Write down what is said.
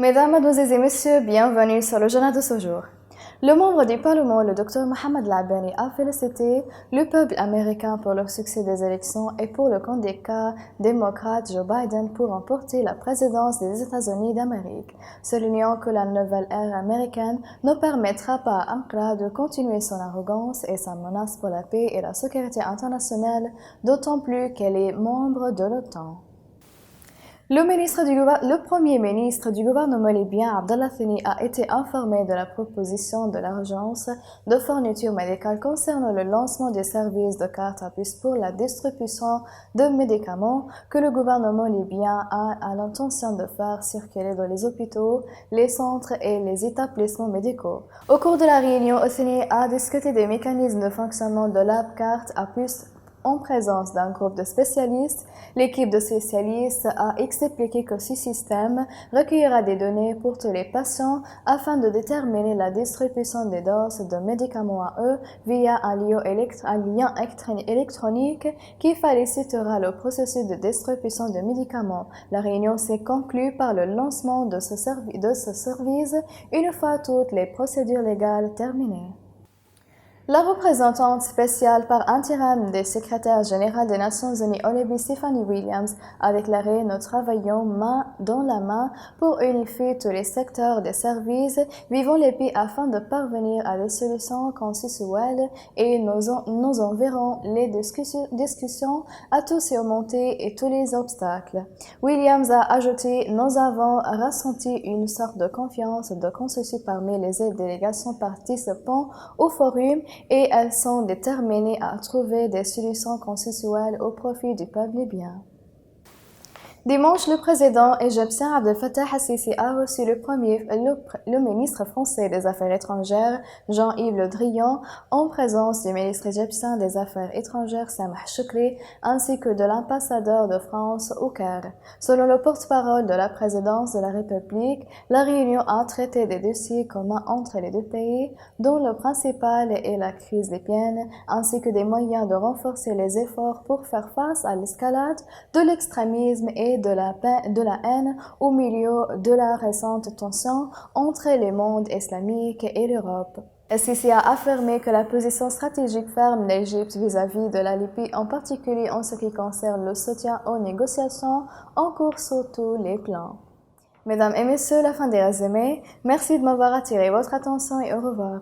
Mesdames, Mademoiselles et Messieurs, bienvenue sur le journal de ce jour. Le membre du Parlement, le Dr Mohamed Labani, a félicité le peuple américain pour le succès des élections et pour le candidat démocrate Joe Biden pour remporter la présidence des États-Unis d'Amérique, soulignant que la nouvelle ère américaine ne permettra pas à Ankara de continuer son arrogance et sa menace pour la paix et la sécurité internationale, d'autant plus qu'elle est membre de l'OTAN. Le premier ministre du gouvernement libyen, Abdallah Thani, a été informé de la proposition de l'agence de fourniture médicale concernant le lancement des services de carte à puce pour la distribution de médicaments que le gouvernement libyen a l'intention de faire circuler dans les hôpitaux, les centres et les établissements médicaux. Au cours de la réunion, Thani a discuté des mécanismes de fonctionnement de la carte à puce en présence d'un groupe de spécialistes. L'équipe de spécialistes a expliqué que ce système recueillera des données pour tous les patients afin de déterminer la distribution des doses de médicaments à eux via un lien électronique qui facilitera le processus de distribution de médicaments. La réunion s'est conclue par le lancement de ce service une fois toutes les procédures légales terminées. La représentante spéciale par intérim des secrétaires généraux des Nations Unies au Libye, Stephanie Williams, a déclaré: Nous travaillons main dans la main pour unifier tous les secteurs des services vivant les pays afin de parvenir à des solutions consensuelles et nous enverrons les discussions à tous surmonter et tous les obstacles. Williams a ajouté: Nous avons ressenti une sorte de confiance, de consensus parmi les délégations participant au forum et elles sont déterminées à trouver des solutions consensuelles au profit du peuple libyen. Dimanche, le président égyptien Abdel Fattah al-Sisi a reçu le ministre français des Affaires étrangères, Jean-Yves Le Drian, en présence du ministre égyptien des Affaires étrangères, Sameh Choukri, ainsi que de l'ambassadeur de France au Caire. Selon le porte-parole de la présidence de la République, la réunion a traité des dossiers communs entre les deux pays, dont le principal est la crise libyenne, ainsi que des moyens de renforcer les efforts pour faire face à l'escalade de l'extrémisme et de la haine au milieu de la récente tension entre les mondes islamiques et l'Europe. El-Sisi a affirmé que la position stratégique ferme d'Égypte vis-à-vis de la Libye, en particulier en ce qui concerne le soutien aux négociations en cours sur tous les plans. Mesdames et messieurs, la fin des résumés. Merci de m'avoir attiré votre attention et au revoir.